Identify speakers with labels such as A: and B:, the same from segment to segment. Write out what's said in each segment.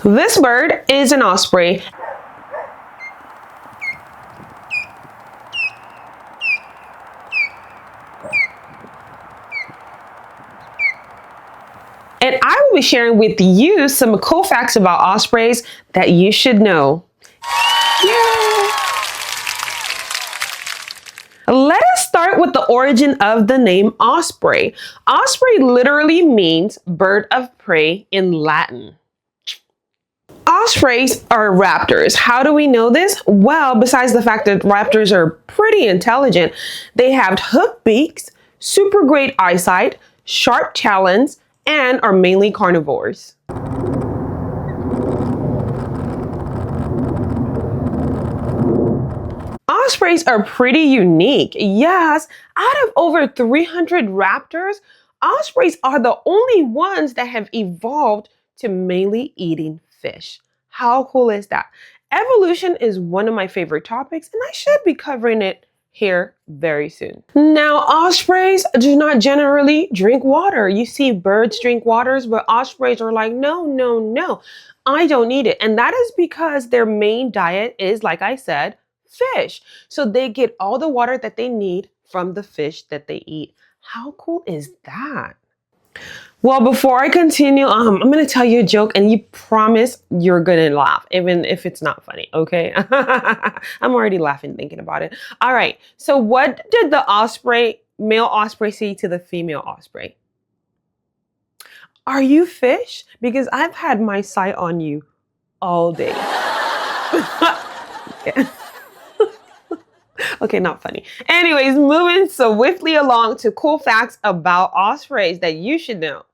A: This bird is an osprey. And I will be sharing with you some cool facts about ospreys that you should know. Yay! Let us start with the origin of the name osprey. Osprey literally means bird of prey in Latin. Ospreys are raptors. How do we know this? Well, besides the fact that raptors are pretty intelligent, they have hooked beaks, super great eyesight, sharp talons, and are mainly carnivores. Ospreys are pretty unique. Yes, out of over 300 raptors, ospreys are the only ones that have evolved to mainly eating fish. How cool is that? Evolution is one of my favorite topics, and I should be covering it here very soon. Now, ospreys do not generally drink water. You see birds drink waters, but ospreys are like, no, no, no, I don't need it. And that is because their main diet is, like I said, fish. So they get all the water that they need from the fish that they eat. How cool is that? Well, before I continue, I'm going to tell you a joke and you promise you're going to laugh, even if it's not funny, okay? I'm already laughing thinking about it. All right. So what did the male osprey say to the female osprey? Are you fish? Because I've had my sight on you all day. Yeah. Okay, not funny. Anyways, moving swiftly along to cool facts about ospreys that you should know.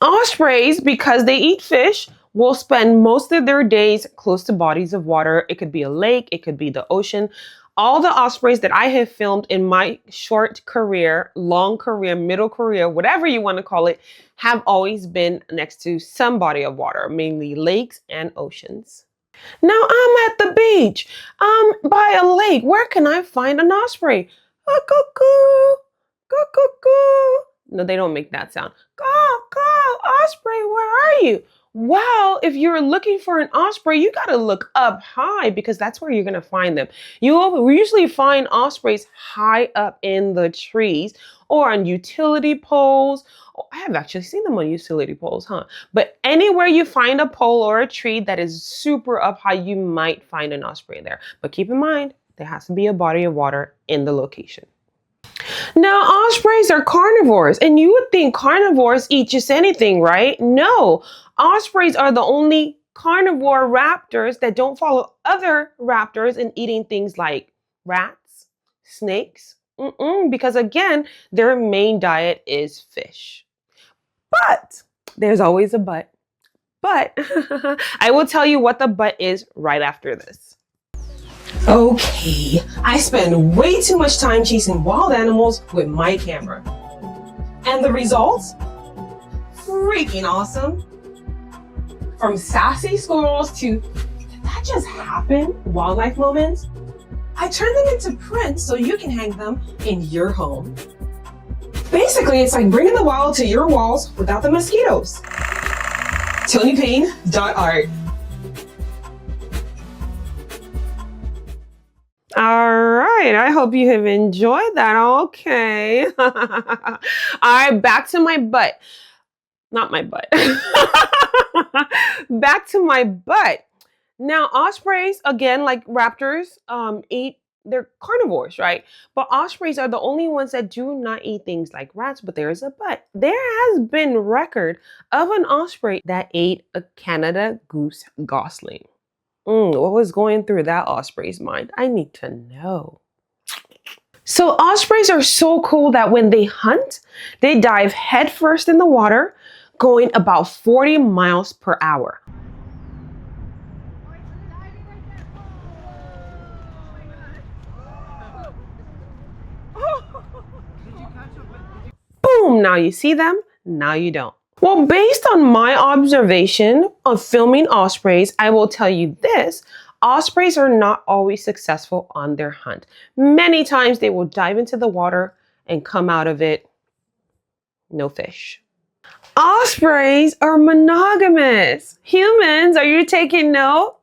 A: Ospreys, because they eat fish, will spend most of their days close to bodies of water. It could be a lake, it could be the ocean. All the ospreys that I have filmed in my short career, long career, middle career, whatever you want to call it, have always been next to some body of water, mainly lakes and oceans. Now I'm at the beach, by a lake. Where can I find an osprey? Cuckoo, cuckoo. No, they don't make that sound. Osprey, where are you? Well, if you're looking for an osprey, you gotta look up high because that's where you're gonna find them. You will usually find ospreys high up in the trees or on utility poles. Oh, I have actually seen them on utility poles, huh? But anywhere you find a pole or a tree that is super up high, you might find an osprey there. But keep in mind, there has to be a body of water in the location. Now, ospreys are carnivores, and you would think carnivores eat just anything, right? No, ospreys are the only carnivore raptors that don't follow other raptors in eating things like rats, snakes, because again, their main diet is fish. But there's always a but. But I will tell you what the but is right after this. Okay, I spend way too much time chasing wild animals with my camera. And the results? Freaking awesome. From sassy squirrels to, did that just happen? Wildlife moments. I turn them into prints so you can hang them in your home. Basically, it's like bringing the wild to your walls without the mosquitoes. ToniPayne.art. All right, I hope you have enjoyed that. Okay. All right, back to my butt. Not my butt. Back to my butt. Now, ospreys, again, like raptors, they're carnivores, right? But ospreys are the only ones that do not eat things like rats, but there is a but. There has been record of an osprey that ate a Canada goose gosling. What was going through that osprey's mind? I need to know. So ospreys are so cool that when they hunt, they dive headfirst in the water, going about 40 miles per hour. Boom! Now you see them, now you don't. Well, based on my observation of filming ospreys, I will tell you this. Ospreys are not always successful on their hunt. Many times they will dive into the water and come out of it, no fish. Ospreys are monogamous. Humans, are you taking note?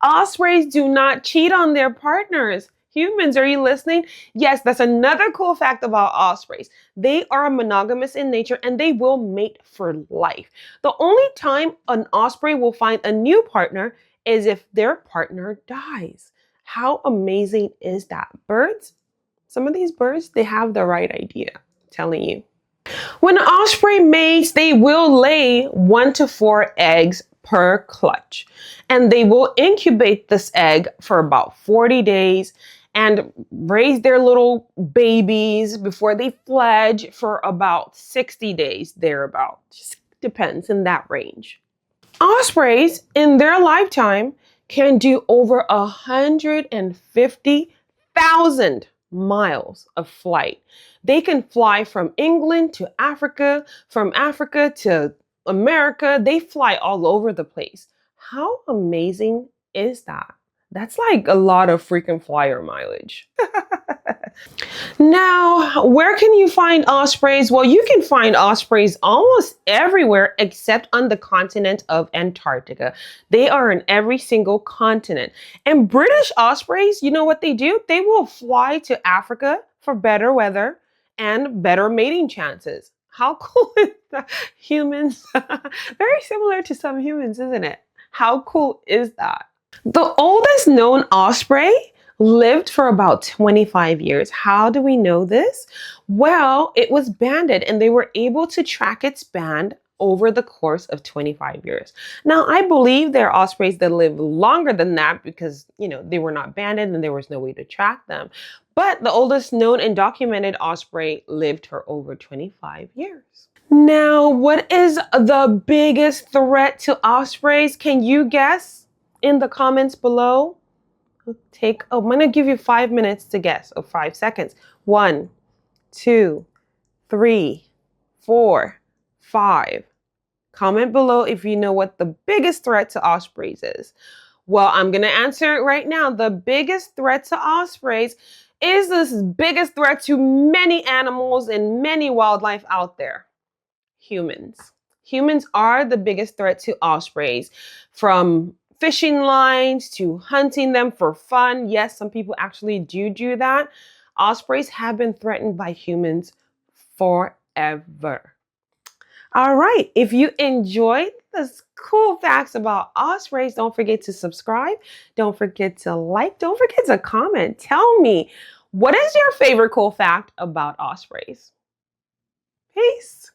A: Ospreys do not cheat on their partners. Humans, are you listening? Yes, that's another cool fact about ospreys. They are monogamous in nature and they will mate for life. The only time an osprey will find a new partner is if their partner dies. How amazing is that? Birds, some of these birds, they have the right idea. I'm telling you. When an osprey mates, they will lay 1 to 4 eggs per clutch. And they will incubate this egg for about 40 days and raise their little babies before they fledge for about 60 days, thereabout. Just depends in that range. Ospreys, in their lifetime, can do over 150,000 miles of flight. They can fly from England to Africa, from Africa to America. They fly all over the place. How amazing is that? That's like a lot of freaking flyer mileage. Now, where can you find ospreys? Well, you can find ospreys almost everywhere except on the continent of Antarctica. They are in every single continent. And British ospreys, you know what they do? They will fly to Africa for better weather and better mating chances. How cool is that? Humans, very similar to some humans, isn't it? How cool is that? The oldest known osprey lived for about 25 years. How do we know this? Well, it was banded and they were able to track its band over the course of 25 years. Now, I believe there are ospreys that live longer than that because, they were not banded and there was no way to track them. But the oldest known and documented osprey lived for over 25 years. Now, what is the biggest threat to ospreys? Can you guess in the comments below? I'm going to give you 5 minutes to guess, or 5 seconds. 1, 2, 3, 4, 5. Comment below if you know what the biggest threat to ospreys is. Well, I'm going to answer it right now. The biggest threat to ospreys is this biggest threat to many animals and many wildlife out there. Humans. Humans are the biggest threat to ospreys, from fishing lines to hunting them for fun. Yes, some people actually do that. Ospreys have been threatened by humans forever. All right, if you enjoyed this cool facts about ospreys, don't forget to subscribe. Don't forget to like. Don't forget to comment. Tell me, what is your favorite cool fact about ospreys? Peace.